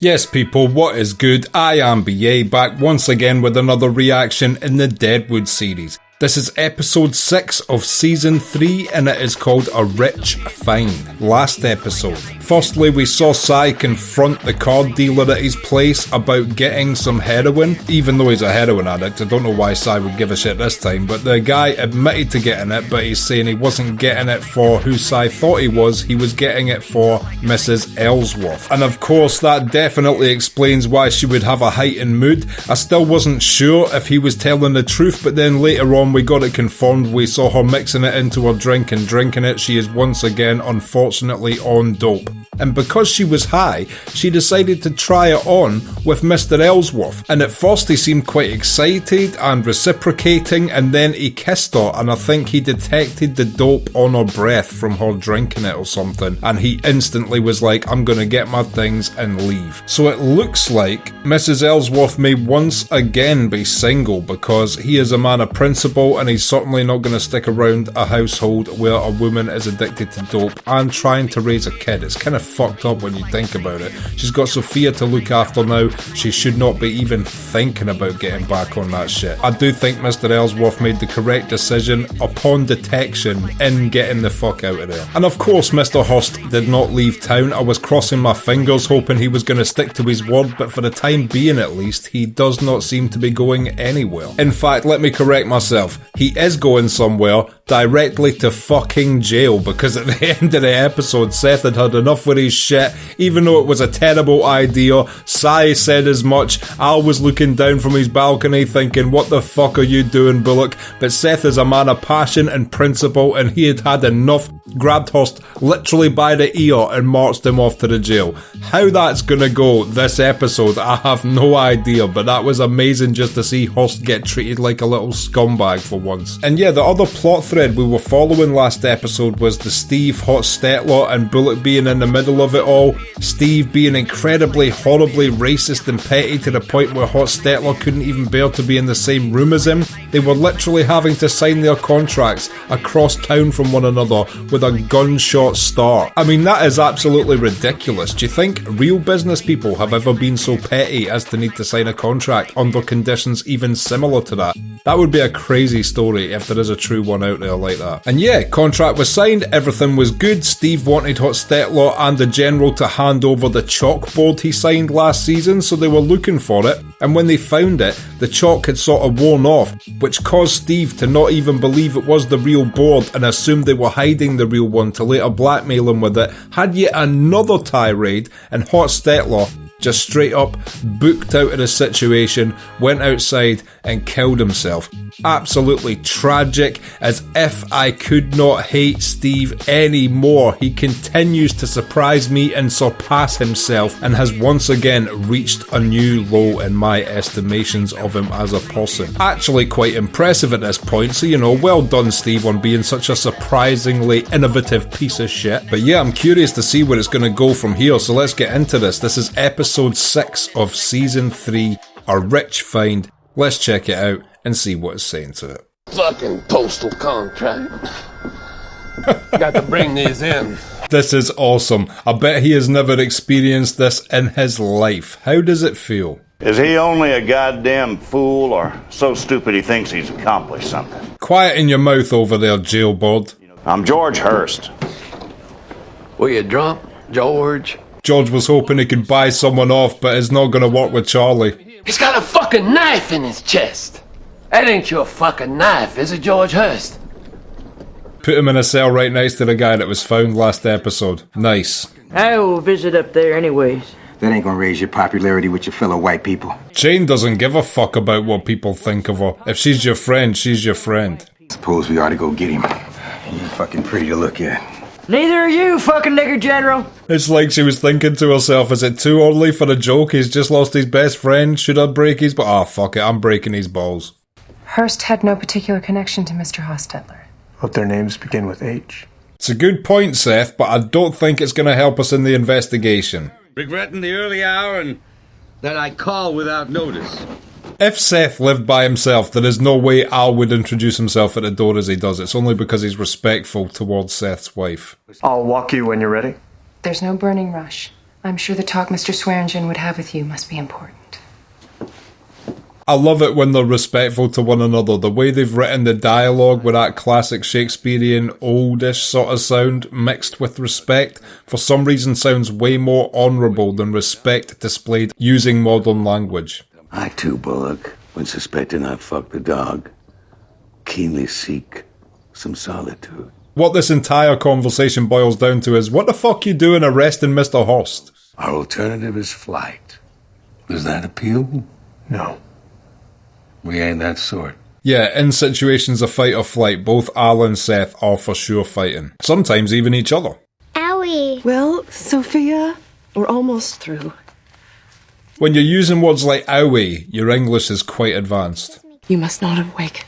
Yes people, what is good? I am BA, back once again with another reaction in the Deadwood series. This is episode 6 of season 3 and it is called A Rich Find. Last episode. Firstly, we saw Cy confront the card dealer at his place about getting some heroin. Even though he's a heroin addict, I don't know why Cy would give a shit this time, but the guy admitted to getting it, but he's saying he wasn't getting it for who Cy thought he was getting it for Mrs. Ellsworth. And of course, that definitely explains why she would have a heightened mood. I still wasn't sure if he was telling the truth, but then later on we got it confirmed. We saw her mixing it into her drink and drinking it. She is once again, unfortunately, on dope. And because she was high, she decided to try it on with Mr. Ellsworth. And at first he seemed quite excited and reciprocating, and then he kissed her, and I think he detected the dope on her breath from her drinking it or something, and he instantly was like, I'm gonna get my things and leave. So it looks like Mrs. Ellsworth may once again be single, because he is a man of principle and he's certainly not gonna stick around a household where a woman is addicted to dope and trying to raise a kid. It's kind of fucked up when you think about it. She's got Sophia to look after now. She should not be even thinking about getting back on that shit. I do think Mr. Ellsworth made the correct decision upon detection in getting the fuck out of there. And of course Mr. Hurst did not leave town. I was crossing my fingers hoping he was going to stick to his word, but for the time being at least, he does not seem to be going anywhere. In fact, let me correct myself. He is going somewhere, directly to fucking jail, because at the end of the episode Seth had had enough with his shit. Even though it was a terrible idea, Cy said as much. Al was looking down from his balcony thinking, what the fuck are you doing, Bullock? But Seth is a man of passion and principle, and he had had enough. Grabbed Hurst literally by the ear and marched him off to the jail. How that's gonna go this episode, I have no idea, but that was amazing just to see Hurst get treated like a little scumbag for once. And yeah, the other plot thread we were following last episode was the Steve Hot Stetler and Bullock being in the middle of it all. Steve being incredibly, horribly racist and petty to the point where Hot Stetler couldn't even bear to be in the same room as him. They were literally having to sign their contracts across town from one another with a gunshot start. I mean, that is absolutely ridiculous. Do you think real business people have ever been so petty as to need to sign a contract under conditions even similar to that? That would be a crazy story if there is a true one out there like that. And yeah, contract was signed, everything was good. Steve wanted Hot Stetler and the General to hand over the chalkboard he signed last season, so they were looking for it. And when they found it, the chalk had sort of worn off, which caused Steve to not even believe it was the real board and assumed they were hiding the real one to later blackmail him with it. Had yet another tirade, and Hot Stetler just straight up booked out of the situation, went outside and killed himself. Absolutely tragic, as if I could not hate Steve anymore. He continues to surprise me and surpass himself, and has once again reached a new low in my estimations of him as a person. Actually quite impressive at this point, so you know, well done Steve on being such a surprisingly innovative piece of shit. But yeah, I'm curious to see where it's going to go from here, so let's get into this. This is episode 6 of season 3, A Rich Find. Let's check it out and see what it's saying to it. Fucking postal contract. Got to bring these in. This is awesome. I bet he has never experienced this in his life. How does it feel? Is he only a goddamn fool, or so stupid he thinks he's accomplished something? Quiet in your mouth over there, jailbird. I'm George Hurst. Were you drunk, George? George was hoping he could buy someone off, but it's not going to work with Charlie. He's got a fucking knife in his chest. That ain't your fucking knife, is it, George Hurst? Put him in a cell right next to the guy that was found last episode. Nice. I will visit up there anyways. That ain't gonna raise your popularity with your fellow white people. Jane doesn't give a fuck about what people think of her. If she's your friend, she's your friend. Suppose we ought to go get him. He's fucking pretty to look at. Neither are you, fucking nigger general. It's like she was thinking to herself, is it too early for a joke? He's just lost his best friend. Should I break his balls? Ah, fuck it, I'm breaking his balls. Hurst had no particular connection to Mr. Hostetler. Hope their names begin with H. It's a good point, Seth, but I don't think it's going to help us in the investigation. Regretting the early hour and that I call without notice. If Seth lived by himself, there is no way Al would introduce himself at the door as he does. It's only because he's respectful towards Seth's wife. I'll walk you when you're ready. There's no burning rush. I'm sure the talk Mr. Swearingen would have with you must be important. I love it when they're respectful to one another. The way they've written the dialogue with that classic Shakespearean oldish sort of sound mixed with respect, for some reason sounds way more honourable than respect displayed using modern language. I too, Bullock, when suspecting I fucked the dog, keenly seek some solitude. What this entire conversation boils down to is, what the fuck you doing arresting Mr. Horst? Our alternative is flight. Does that appeal? No. We ain't that sort. Yeah, in situations of fight or flight, both Al and Seth are for sure fighting. Sometimes even each other. Owie. Well, Sophia, we're almost through. When you're using words like owie, your English is quite advanced. You must not have wakened.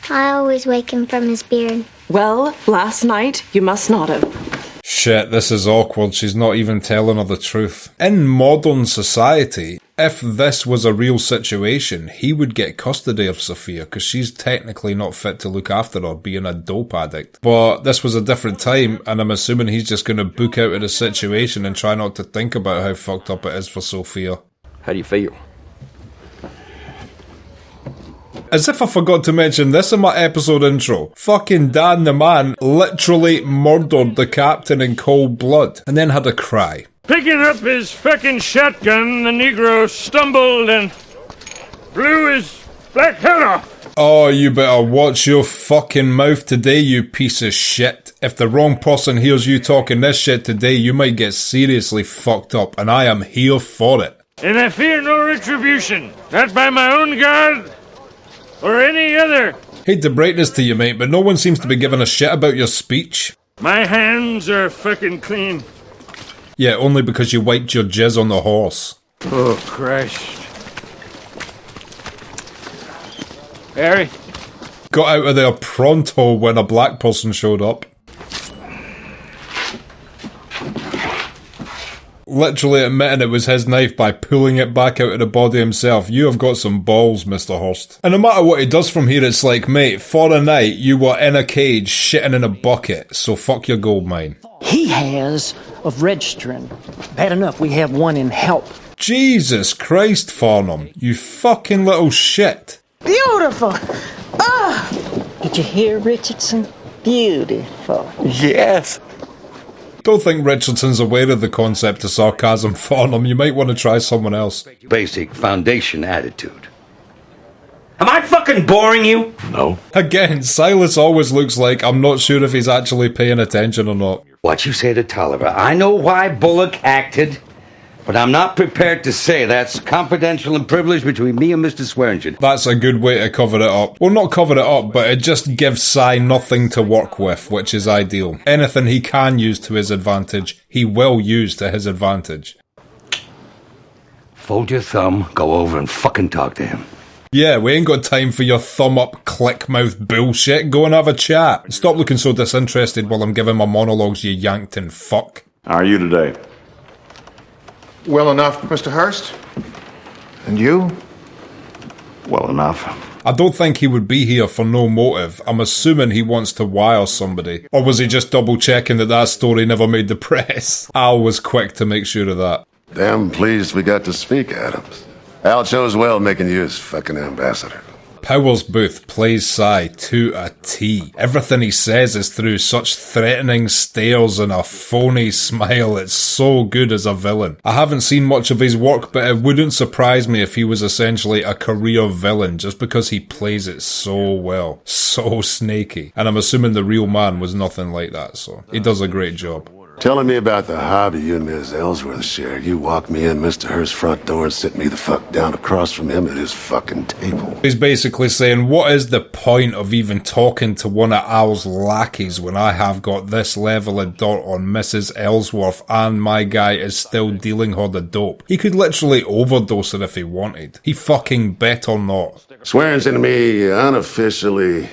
I always wake him from his beard. Well, last night you must not have. Shit, this is awkward. She's not even telling her the truth. In modern society, if this was a real situation, he would get custody of Sophia because she's technically not fit to look after her, being a dope addict. But this was a different time, and I'm assuming he's just going to book out of the situation and try not to think about how fucked up it is for Sophia. How do you feel? As if I forgot to mention this in my episode intro, fucking Dan the man literally murdered the captain in cold blood and then had a cry. Picking up his fucking shotgun, the Negro stumbled and blew his black head off. Oh, you better watch your fucking mouth today, you piece of shit. If the wrong person hears you talking this shit today, you might get seriously fucked up, and I am here for it. And I fear no retribution, not by my own guard or any other. Hate to break this to you, mate, but no one seems to be giving a shit about your speech. My hands are fucking clean. Yeah, only because you wiped your jizz on the horse. Oh, Christ. Harry? Got out of there pronto when a black person showed up. Literally admitting it was his knife by pulling it back out of the body himself. You have got some balls, Mr. Horst. And no matter what he does from here, it's like, mate, for a night, you were in a cage, shitting in a bucket, so fuck your gold mine. He has of registering. Bad enough we have one in help. Jesus Christ, Farnham, you fucking little shit. Beautiful! Did you hear, Richardson? Beautiful. Yes. Don't think Richardson's aware of the concept of sarcasm, Farnham. You might want to try someone else. Basic foundation attitude. Am I fucking boring you? No. Again, Silas always looks like I'm not sure if he's actually paying attention or not. What you say to Tolliver, I know why Bullock acted, but I'm not prepared to say that's confidential and privileged between me and Mr. Swearingen. That's a good way to cover it up. Well, not cover it up, but it just gives Cy nothing to work with, which is ideal. Anything he can use to his advantage, he will use to his advantage. Fold your thumb, go over and fucking talk to him. Yeah, we ain't got time for your thumb up, click mouth bullshit. Go and have a chat. Stop looking so disinterested while I'm giving my monologues, you Yankton fuck. How are you today? Well enough, Mr. Hurst. And you? Well enough. I don't think he would be here for no motive. I'm assuming he wants to wire somebody. Or was he just double checking that story never made the press? Al was quick to make sure of that. Damn pleased we got to speak, Adams. Al chose well making you his fucking ambassador. Powers Booth plays Cy to a T. Everything he says is through such threatening stares and a phony smile. It's so good as a villain. I haven't seen much of his work, but it wouldn't surprise me if he was essentially a career villain just because he plays it so well. So snaky. And I'm assuming the real man was nothing like that, so he does a great job. Telling me about the hobby you and Ms. Ellsworth shared. You walked me in Mr. Hurst's front door and sit me the fuck down across from him at his fucking table. He's basically saying, what is the point of even talking to one of Al's lackeys when I have got this level of dirt on Mrs. Ellsworth and my guy is still dealing her the dope? He could literally overdose it if he wanted. He fucking better not. Swearingen to me unofficially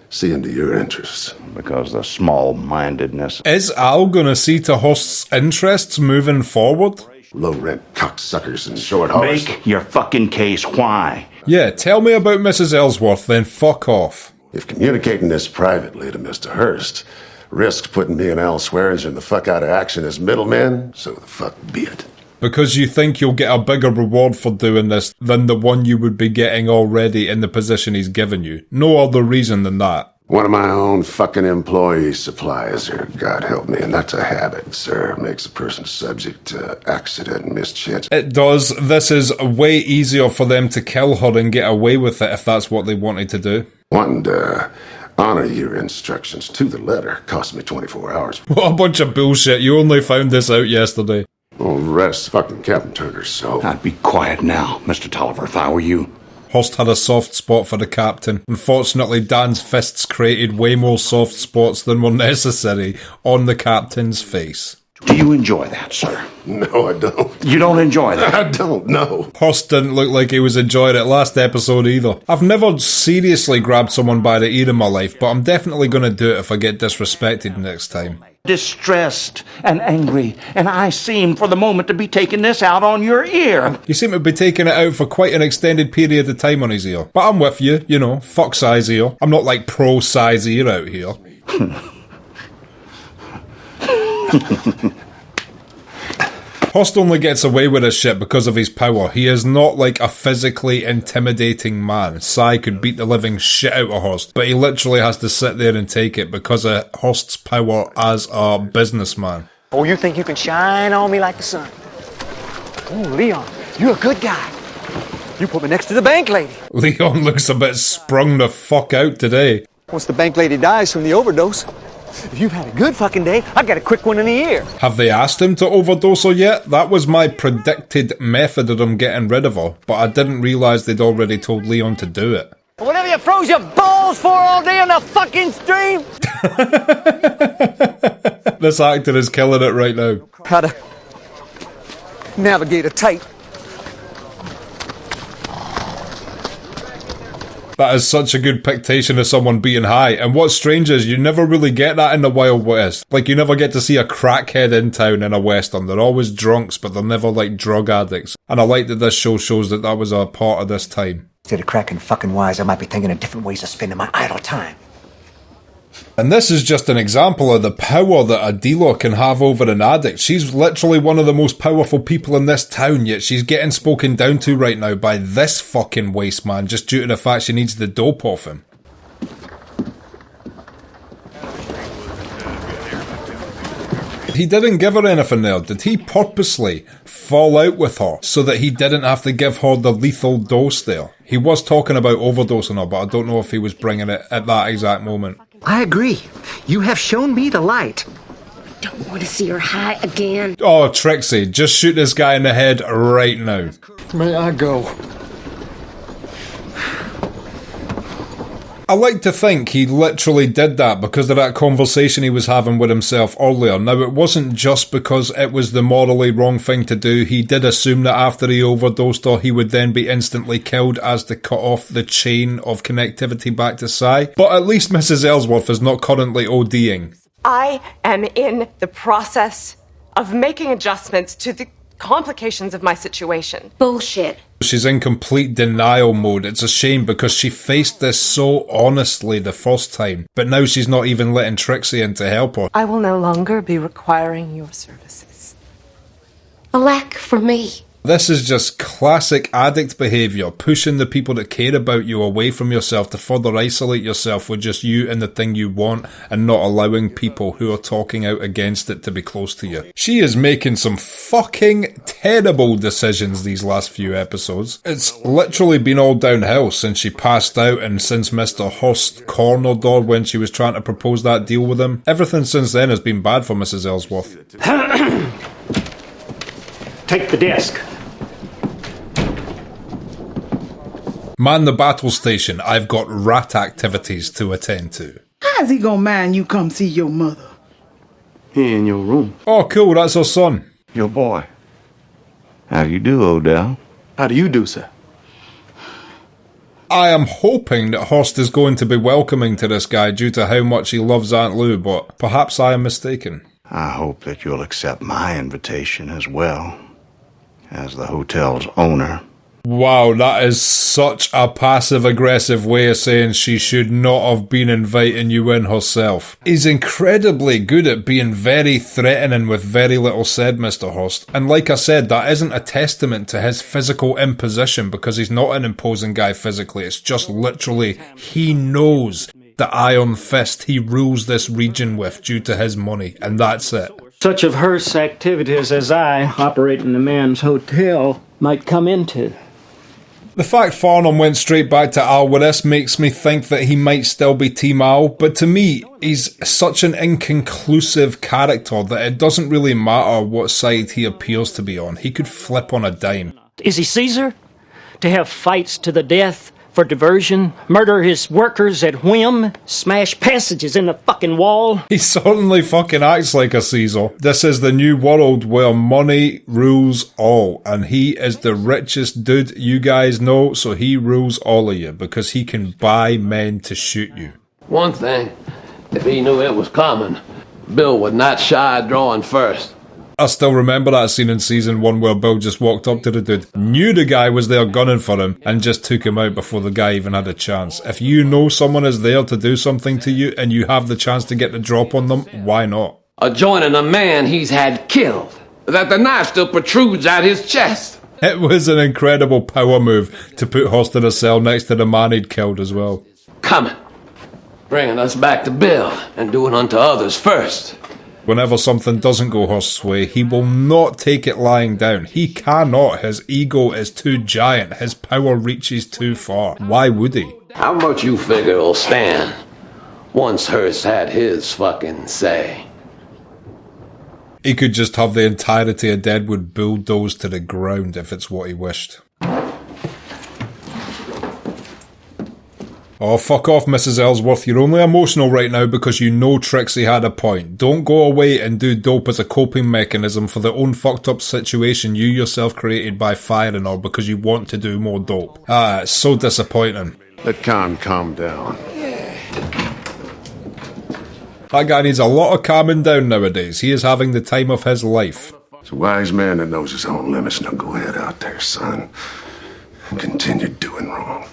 see into your interests. Because the small-mindedness. Is Al gonna see to Hurst's interests moving forward? Low-rent cocksuckers and short haulers. Make your fucking case. Why? Yeah, tell me about Mrs. Ellsworth, then fuck off. If communicating this privately to Mr. Hurst risks putting me and Al Swearingen the fuck out of action as middlemen, so the fuck be it. Because you think you'll get a bigger reward for doing this than the one you would be getting already in the position he's given you. No other reason than that. One of my own fucking employee supplies here, God help me, and that's a habit, sir. Makes a person subject to accident and mischance. It does. This is way easier for them to kill her and get away with it if that's what they wanted to do. Wanting to honor your instructions to the letter cost me 24 hours. What a bunch of bullshit. You only found this out yesterday. Oh, rest fucking Captain Turner's so. I'd be quiet now, Mr. Tolliver, if I were you. Horst had a soft spot for the captain. Unfortunately, Dan's fists created way more soft spots than were necessary on the captain's face. Do you enjoy that, sir? No, I don't. You don't enjoy that? I don't, no. Horst didn't look like he was enjoying it last episode either. I've never seriously grabbed someone by the ear in my life, but I'm definitely going to do it if I get disrespected next time. Distressed and angry, and I seem for the moment to be taking this out on your ear. You seem to be taking it out for quite an extended period of time on his ear. But I'm with you, you know, fuck size ear. I'm not like pro size ear out here. Horst only gets away with his shit because of his power. He is not like a physically intimidating man. Sai could beat the living shit out of Horst, but he literally has to sit there and take it because of Horst's power as a businessman. Oh, you think you can shine on me like the sun? Oh, Leon, you're a good guy. You put me next to the bank lady. Leon looks a bit sprung the fuck out today. Once the bank lady dies from the overdose, if you've had a good fucking day, I got a quick one in the ear. Have they asked him to overdose her yet? That was my predicted method of them getting rid of her, but I didn't realise they'd already told Leon to do it. Whatever you froze your balls for all day on the fucking stream. This actor is killing it right now. How to navigate a tight. That is such a good pictation of someone being high, and what's strange is you never really get that in the Wild West. Like, you never get to see a crackhead in town in a western. They're always drunks, but they're never like drug addicts. And I like that this show shows that that was a part of this time. Instead of cracking fucking wise, I might be thinking of different ways of spending my idle time. And this is just an example of the power that a dealer can have over an addict. She's literally one of the most powerful people in this town, yet she's getting spoken down to right now by this fucking waste man just due to the fact she needs the dope off him. He didn't give her anything there. Did he purposely fall out with her so that he didn't have to give her the lethal dose there? He was talking about overdosing her, but I don't know if he was bringing it at that exact moment. I agree. You have shown me the light. Don't want to see her high again. Oh, Trixie, just shoot this guy in the head right now. May I go? I like to think he literally did that because of that conversation he was having with himself earlier. Now, it wasn't just because it was the morally wrong thing to do. He did assume that after he overdosed her, he would then be instantly killed as to cut off the chain of connectivity back to Sai. But at least Mrs. Ellsworth is not currently ODing. I am in the process of making adjustments to the complications of my situation. Bullshit. She's in complete denial mode. It's a shame because she faced this so honestly the first time, but now she's not even letting Trixie in to help her. I will no longer be requiring your services. Alack for me. This is just classic addict behaviour, pushing the people that care about you away from yourself to further isolate yourself with just you and the thing you want and not allowing people who are talking out against it to be close to you. She is making some fucking terrible decisions these last few episodes. It's literally been all downhill since she passed out and since Mr. Horst cornered her when she was trying to propose that deal with him. Everything since then has been bad for Mrs. Ellsworth. Take the desk. Man the battle station, I've got rat activities to attend to. How's he gonna mind you come see your mother? He in your room. Oh cool, that's her son. Your boy. How do you do, Odell? How do you do, sir? I am hoping that Horst is going to be welcoming to this guy due to how much he loves Aunt Lou, but perhaps I am mistaken. I hope that you'll accept my invitation as well, as the hotel's owner Wow, that is such a passive-aggressive way of saying she should not have been inviting you in herself. He's incredibly good at being very threatening with very little said, Mr. Horst. And like I said, that isn't a testament to his physical imposition, because he's not an imposing guy physically. It's just literally, he knows the iron fist he rules this region with due to his money, and that's it. Such of Hearst's activities as I, operating the man's hotel, might come into. The fact Farnham went straight back to Al with this makes me think that he might still be Team Al, but to me, he's such an inconclusive character that it doesn't really matter what side he appears to be on. He could flip on a dime. Is he Caesar? To have fights to the death for diversion, murder his workers at whim, smash passages in the fucking wall? He certainly fucking acts like a Caesar. This is the new world where money rules all, and he is the richest dude you guys know, so he rules all of you, because he can buy men to shoot you. One thing, if he knew it was coming, Bill would not shy drawing first. I still remember that scene in season 1 where Bill just walked up to the dude, knew the guy was there gunning for him, and just took him out before the guy even had a chance. If you know someone is there to do something to you and you have the chance to get the drop on them, why not? Joining a man he's had killed, that the knife still protrudes out his chest. It was an incredible power move to put Horst in a cell next to the man he'd killed as well. Coming, bringing us back to Bill and doing unto others first. Whenever something doesn't go Horst's way, he will not take it lying down. He cannot. His ego is too giant. His power reaches too far. Why would he? How much you figure it'll stand once Hearst had his fucking say? He could just have the entirety of Deadwood bulldozed to the ground if it's what he wished. Oh, fuck off, Mrs. Ellsworth. You're only emotional right now because you know Trixie had a point. Don't go away and do dope as a coping mechanism for the own fucked up situation you yourself created by firing her because you want to do more dope. Ah, it's so disappointing. Let Khan calm down. That guy needs a lot of calming down nowadays. He is having the time of his life. It's a wise man that knows his own limits. Now go ahead out there, son, and continue doing wrong.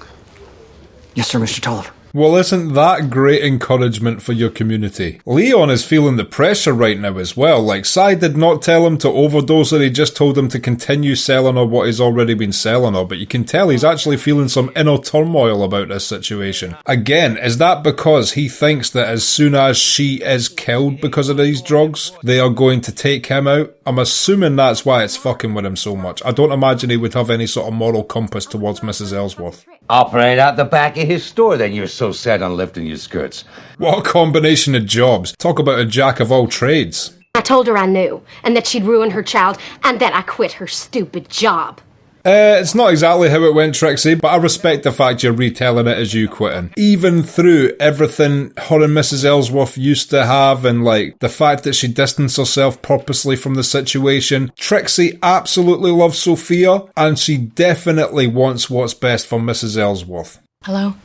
Yes, sir, Mr. Tolliver. Well, isn't that great encouragement for your community? Leon is feeling the pressure right now as well. Like, Cy did not tell him to overdose her, he just told him to continue selling her what he's already been selling her, but you can tell he's actually feeling some inner turmoil about this situation. Again, is that because he thinks that as soon as she is killed because of these drugs, they are going to take him out? I'm assuming that's why it's fucking with him so much. I don't imagine he would have any sort of moral compass towards Mrs. Ellsworth. Operate out the back of his store, then you're so set on lifting your skirts. What a combination of jobs. Talk about a jack of all trades. I told her I knew, and that she'd ruin her child, and that I quit her stupid job. It's not exactly how it went, Trixie, but I respect the fact you're retelling it as you quitting. Even through everything her and Mrs. Ellsworth used to have, and like the fact that she distanced herself purposely from the situation, Trixie absolutely loves Sophia, and she definitely wants what's best for Mrs. Ellsworth. Hello?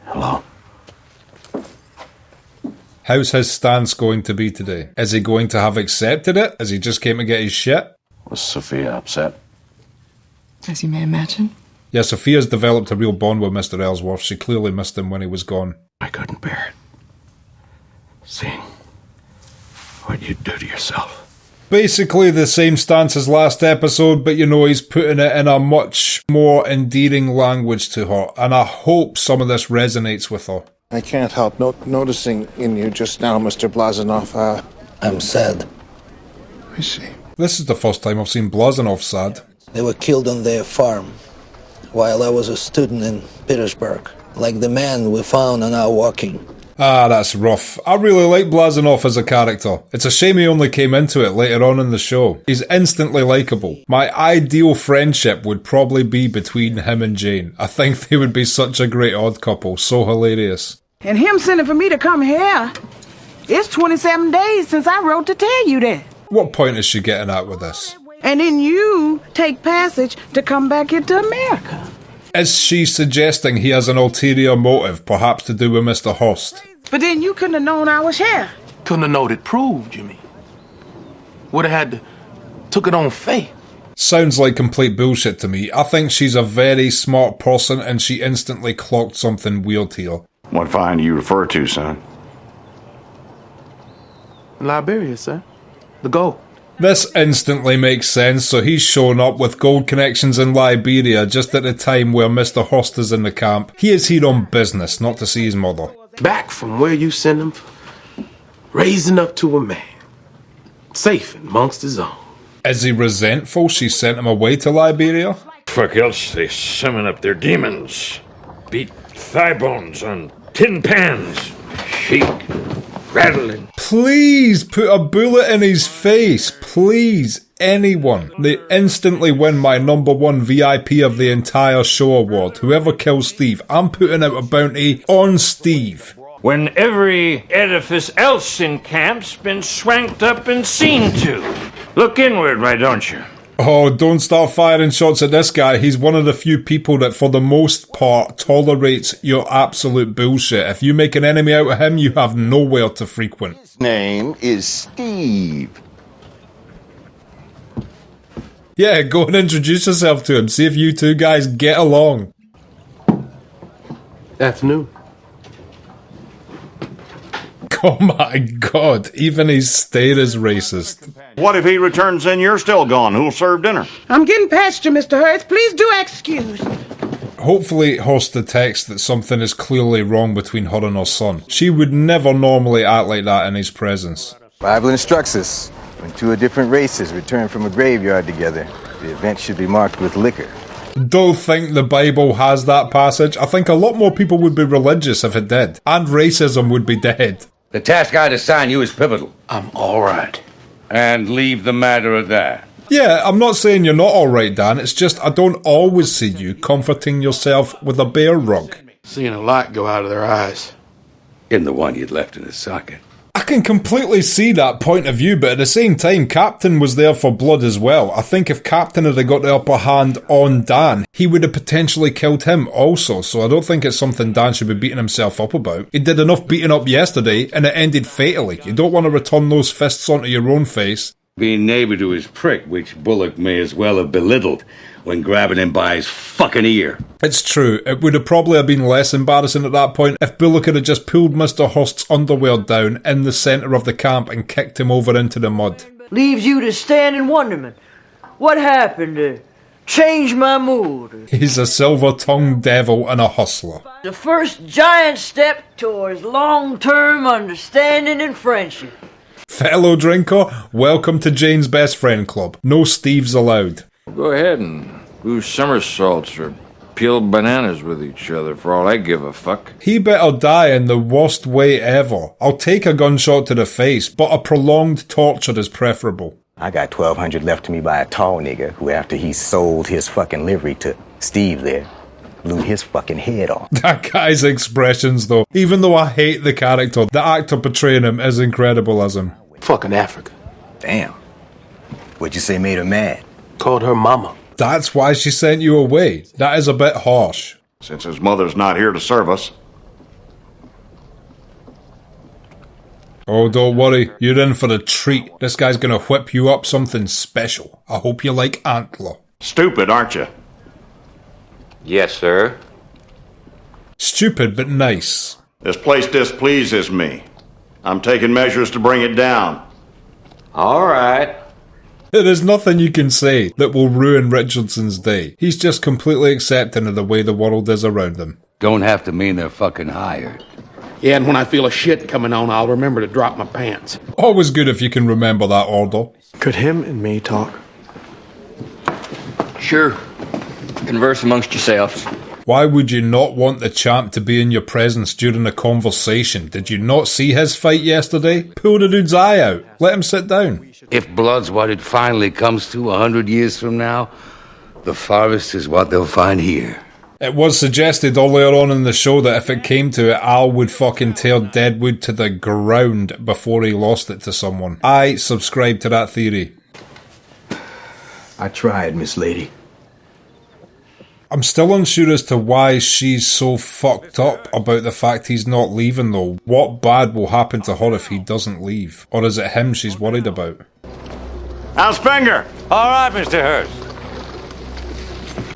Hello? How's his stance going to be today? Is he going to have accepted it, as he just came to get his shit? Was Sophia upset? As you may imagine. Yeah, Sophia's developed a real bond with Mr. Ellsworth. She clearly missed him when he was gone. I couldn't bear it. Seeing what you do to yourself. Basically the same stance as last episode, but you know, he's putting it in a much more endearing language to her, and I hope some of this resonates with her. I can't help noticing in you just now, Mr. Blazanov, I'm sad. I see. This is the first time I've seen Blazanov sad. They were killed on their farm while I was a student in Petersburg, like the man we found on our walking. Ah, that's rough. I really like Blazanov as a character. It's a shame he only came into it later on in the show. He's instantly likeable. My ideal friendship would probably be between him and Jane. I think they would be such a great odd couple. So hilarious. And him sending for me to come here. It's 27 days since I wrote to tell you that. What point is she getting at with this? And then you take passage to come back into America. Is she suggesting he has an ulterior motive, perhaps to do with Mr. Horst? But then you couldn't have known I was here. Couldn't have known it proved, you mean? Would have had to took it on faith. Sounds like complete bullshit to me. I think she's a very smart person and she instantly clocked something weird here. What find do you refer to, son? Liberia, sir. The gold. This instantly makes sense, so he's shown up with gold connections in Liberia just at the time where Mr. Hurst is in the camp. He is here on business, not to see his mother. Back from where you sent him, raising up to a man, safe amongst his own. Is he resentful she sent him away to Liberia? Fuck else they summon up their demons. Beat thigh bones on tin pans. Shake, rattling. Please put a bullet in his face. Please, anyone. They instantly win my #1 VIP of the entire show award. Whoever kills Steve, I'm putting out a bounty on Steve. When every edifice else in camp's been swanked up and seen to. Look inward, why don't you? Oh, don't start firing shots at this guy. He's one of the few people that for the most part tolerates your absolute bullshit. If you make an enemy out of him, you have nowhere to frequent. His name is Steve. Yeah, go and introduce yourself to him. See if you two guys get along. Afternoon. Oh my god, even his state is racist. What if he returns and you're still gone? Who'll serve dinner? I'm getting past you, Mr. Hurst. Please do excuse. Hopefully Hurst detects that something is clearly wrong between her and her son. She would never normally act like that in his presence. Bible instructs us, when two of different races return from a graveyard together, the event should be marked with liquor. Don't think the Bible has that passage. I think a lot more people would be religious if it did. And racism would be dead. The task I'd assign you is pivotal. I'm all right. And leave the matter at that. Yeah, I'm not saying you're not alright, Dan. It's just I don't always see you comforting yourself with a bear rug. Seeing a light go out of their eyes. In the one you'd left in his socket. I can completely see that point of view, but at the same time, Captain was there for blood as well. I think if Captain had got the upper hand on Dan, he would have potentially killed him also, so I don't think it's something Dan should be beating himself up about. He did enough beating up yesterday, and it ended fatally. You don't want to return those fists onto your own face. Being neighbor to his prick, which Bullock may as well have belittled when grabbing him by his fucking ear. It's true, it would have probably been less embarrassing at that point if Bullock had just pulled Mr. Hurst's underwear down in the centre of the camp and kicked him over into the mud. Leaves you to stand in wonderment. What happened to change my mood? He's a silver-tongued devil and a hustler. The first giant step towards long-term understanding and friendship. Fellow drinker, welcome to Jane's Best Friend Club. No Steves allowed. Go ahead and do somersaults or peel bananas with each other for all I give a fuck. He better die in the worst way ever. I'll take a gunshot to the face, but a prolonged torture is preferable. I got $1,200 left to me by a tall nigga who, after he sold his fucking livery to Steve there, blew his fucking head off. That guy's expressions though, even though I hate the character, the actor portraying him is incredible as him. Fucking Africa. Damn. What'd you say made her mad? Called her mama. That's why she sent you away. That is a bit harsh. Since his mother's not here to serve us. Oh, don't worry. You're in for a treat. This guy's gonna whip you up something special. I hope you like antler. Stupid, aren't you? Yes, sir. Stupid, but nice. This place displeases me. I'm taking measures to bring it down. All right. There is nothing you can say that will ruin Richardson's day. He's just completely accepting of the way the world is around him. Don't have to mean they're fucking hired. Yeah, and when I feel a shit coming on, I'll remember to drop my pants. Always good if you can remember that order. Could him and me talk? Sure. Converse amongst yourselves. Why would you not want the champ to be in your presence during a conversation? Did you not see his fight yesterday? Pull the dude's eye out. Let him sit down. If blood's what it finally comes to 100 years from now, the forest is what they'll find here. It was suggested earlier on in the show that if it came to it, Al would fucking tear Deadwood to the ground before he lost it to someone. I subscribe to that theory. I tried, Miss Lady. I'm still unsure as to why she's so fucked up about the fact he's not leaving though. What bad will happen to her if he doesn't leave? Or is it him she's worried about? How's Finger? All right, Mr. Hurst.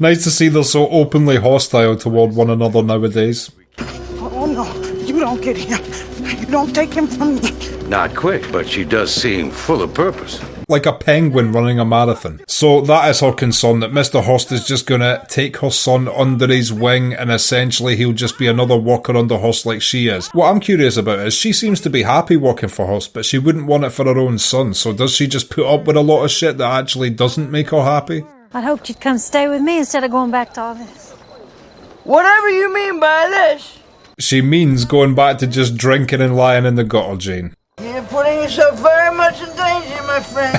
Nice to see they're so openly hostile toward one another nowadays. Oh, no. You don't get him. You don't take him from me. Not quick, but she does seem full of purpose. Like a penguin running a marathon. So that is her concern, that Mr. Host is just gonna take her son under his wing and essentially he'll just be another worker under Host like she is. What I'm curious about is she seems to be happy working for Host, but she wouldn't want it for her own son. So does she just put up with a lot of shit that actually doesn't make her happy? I'd hoped you'd come stay with me instead of going back to all this. Whatever you mean by this. She means going back to just drinking and lying in the gutter, Jane. You're putting yourself very much in danger, my friend.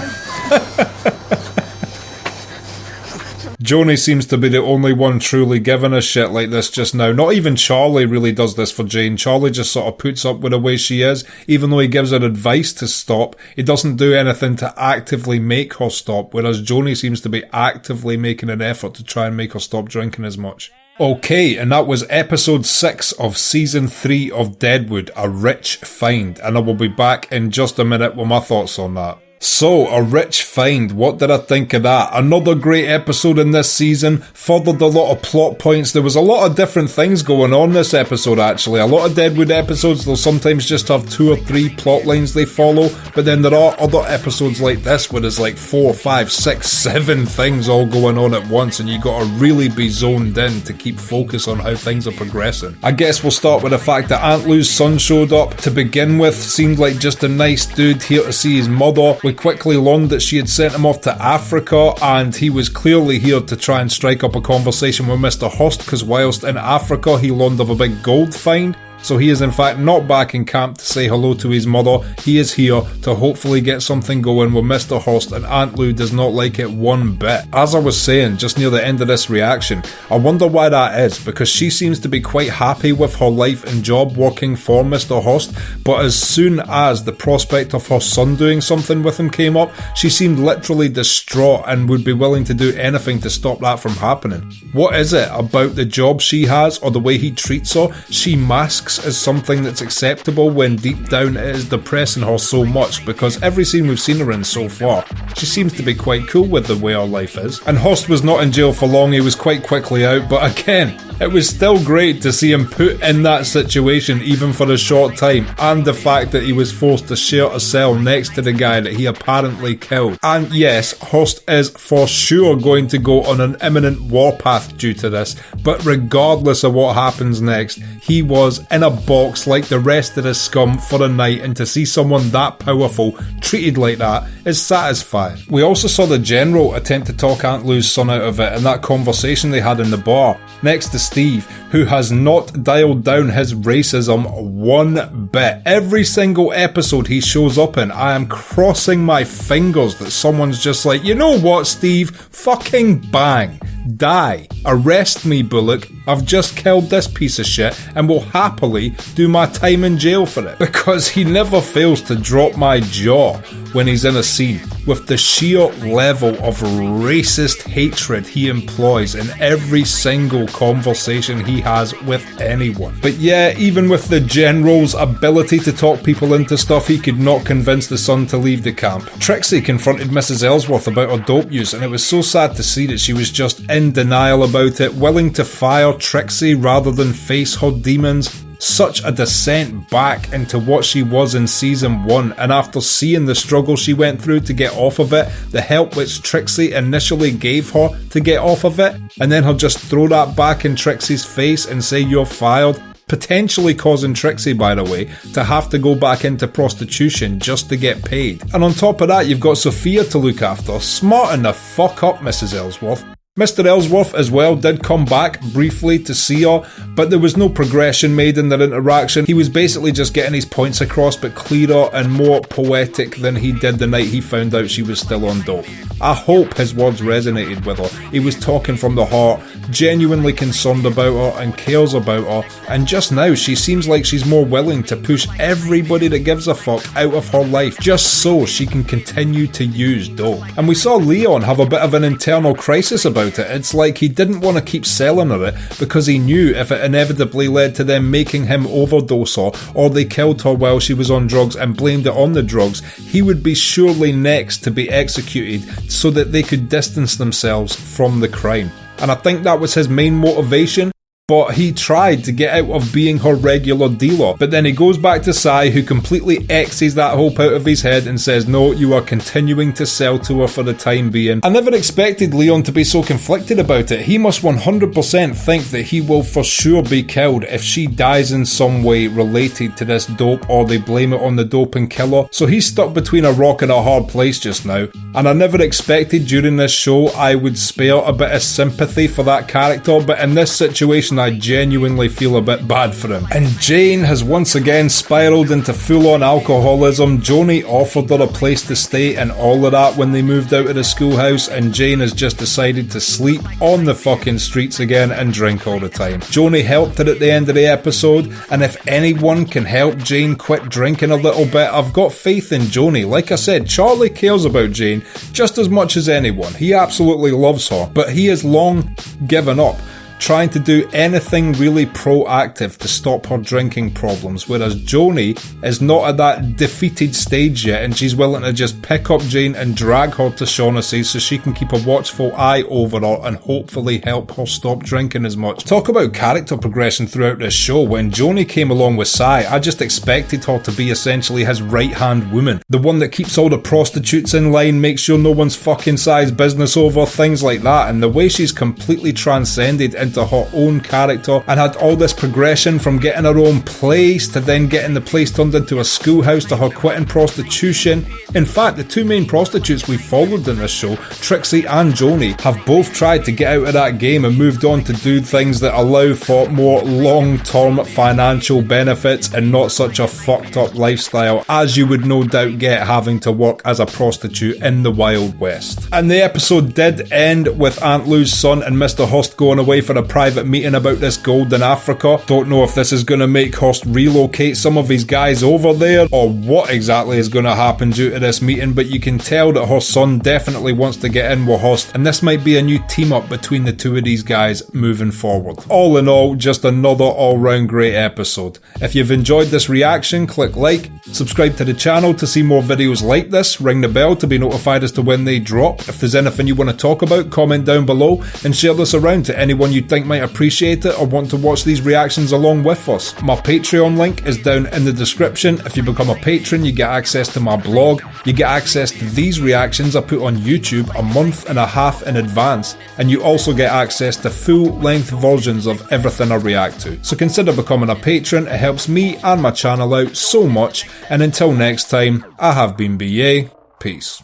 Joni seems to be the only one truly giving a shit like this just now. Not even Charlie really does this for Jane. Charlie just sort of puts up with the way she is, even though he gives her advice to stop. He doesn't do anything to actively make her stop, whereas Joni seems to be actively making an effort to try and make her stop drinking as much. Okay, and that was episode 6 of season 3 of Deadwood, A Rich Find, and I will be back in just a minute with my thoughts on that. So, A Rich Find, what did I think of that? Another great episode in this season, furthered a lot of plot points. There was a lot of different things going on this episode actually. A lot of Deadwood episodes, they'll sometimes just have 2 or 3 plot lines they follow, but then there are other episodes like this where there's like 4, 5, 6, 7 things all going on at once and you gotta really be zoned in to keep focus on how things are progressing. I guess we'll start with the fact that Aunt Lou's son showed up. To begin with, seemed like just a nice dude here to see his mother. We quickly learned that she had sent him off to Africa and he was clearly here to try and strike up a conversation with Mr. Host because whilst in Africa he learned of a big gold find. So he is in fact not back in camp to say hello to his mother. He is here to hopefully get something going with Mr. Host, and Aunt Lou does not like it one bit. As I was saying just near the end of this reaction, I wonder why that is, because she seems to be quite happy with her life and job working for Mr. Host, but as soon as the prospect of her son doing something with him came up, she seemed literally distraught and would be willing to do anything to stop that from happening. What is it about the job she has or the way he treats her? She masks as something that's acceptable when deep down it is depressing her so much, because every scene we've seen her in so far, she seems to be quite cool with the way her life is. And Host was not in jail for long, he was quite quickly out, but again, it was still great to see him put in that situation even for a short time, and the fact that he was forced to share a cell next to the guy that he apparently killed. And yes, Host is for sure going to go on an imminent warpath due to this, but regardless of what happens next, he was in a box like the rest of the scum for a night, and to see someone that powerful treated like that is satisfying. We also saw the General attempt to talk Aunt Lou's son out of it in that conversation they had in the bar, next to Steve, who has not dialed down his racism one bit. Every single episode he shows up in, I am crossing my fingers that someone's just like, you know what, Steve? Fucking bang. Die. Arrest me, Bullock. I've just killed this piece of shit and will happily do my time in jail for it. Because he never fails to drop my jaw when he's in a scene, with the sheer level of racist hatred he employs in every single conversation he has with anyone. But yeah, even with the General's ability to talk people into stuff, he could not convince the son to leave the camp. Trixie confronted Mrs. Ellsworth about her dope use, and it was so sad to see that she was just in denial about it, willing to fire Trixie rather than face her demons. Such a descent back into what she was in season 1, and after seeing the struggle she went through to get off of it, the help which Trixie initially gave her to get off of it, and then her just throw that back in Trixie's face and say you're fired, potentially causing Trixie, by the way, to have to go back into prostitution just to get paid. And on top of that, you've got Sophia to look after. Smarten the fuck up, Mrs. Ellsworth. Mr. Ellsworth as well did come back briefly to see her, but there was no progression made in their interaction. He was basically just getting his points across, but clearer and more poetic than he did the night he found out she was still on dope. I hope his words resonated with her. He was talking from the heart, genuinely concerned about her and cares about her, and just now she seems like she's more willing to push everybody that gives a fuck out of her life just so she can continue to use dope. And we saw Leon have a bit of an internal crisis about it. It's like he didn't want to keep selling her it because he knew if it inevitably led to them making him overdose her, or they killed her while she was on drugs and blamed it on the drugs, he would be surely next to be executed so that they could distance themselves from the crime. and I think that was his main motivation. But he tried to get out of being her regular dealer. But then he goes back to Sai, who completely X's that hope out of his head and says, no, you are continuing to sell to her for the time being. I never expected Leon to be so conflicted about it. He must 100% think that he will for sure be killed if she dies in some way related to this dope, or they blame it on the dope and kill her. So he's stuck between a rock and a hard place just now. And I never expected during this show I would spare a bit of sympathy for that character, but in this situation I genuinely feel a bit bad for him. And Jane has once again spiraled into full-on alcoholism. Joni offered her a place to stay and all of that when they moved out of the schoolhouse, and Jane has just decided to sleep on the fucking streets again and drink all the time. Joni helped her at the end of the episode, and if anyone can help Jane quit drinking a little bit, I've got faith in Joni. Like I said, Charlie cares about Jane just as much as anyone. He absolutely loves her, but he has long given up trying to do anything really proactive to stop her drinking problems, whereas Joni is not at that defeated stage yet, and she's willing to just pick up Jane and drag her to Shaughnessy so she can keep a watchful eye over her and hopefully help her stop drinking as much. Talk about character progression throughout this show. When Joni came along with Sai, I just expected her to be essentially his right-hand woman, the one that keeps all the prostitutes in line, makes sure no one's fucking Sai's business over, things like that, and the way she's completely transcended into her own character and had all this progression from getting her own place to then getting the place turned into a schoolhouse to her quitting prostitution. In fact, the two main prostitutes we followed in this show, Trixie and Joni, have both tried to get out of that game and moved on to do things that allow for more long-term financial benefits and not such a fucked up lifestyle as you would no doubt get having to work as a prostitute in the Wild West. And the episode did end with Aunt Lou's son and Mr. Hurst going away for a private meeting about this gold in Africa. Don't know if this is going to make Hurst relocate some of his guys over there or what exactly is going to happen due to this meeting, but you can tell that her son definitely wants to get in with Hurst, and this might be a new team up between the two of these guys moving forward. All in all, just another all-round great episode. If you've enjoyed this reaction, click like, subscribe to the channel to see more videos like this, ring the bell to be notified as to when they drop. If there's anything you want to talk about, comment down below and share this around to anyone you think might appreciate it or want to watch these reactions along with us. My Patreon link is down in the description. If you become a patron, you get access to my blog, you get access to these reactions I put on YouTube a month and a half in advance, and you also get access to full-length versions of everything I react to. So consider becoming a patron, it helps me and my channel out so much, and until next time, I have been BA, peace.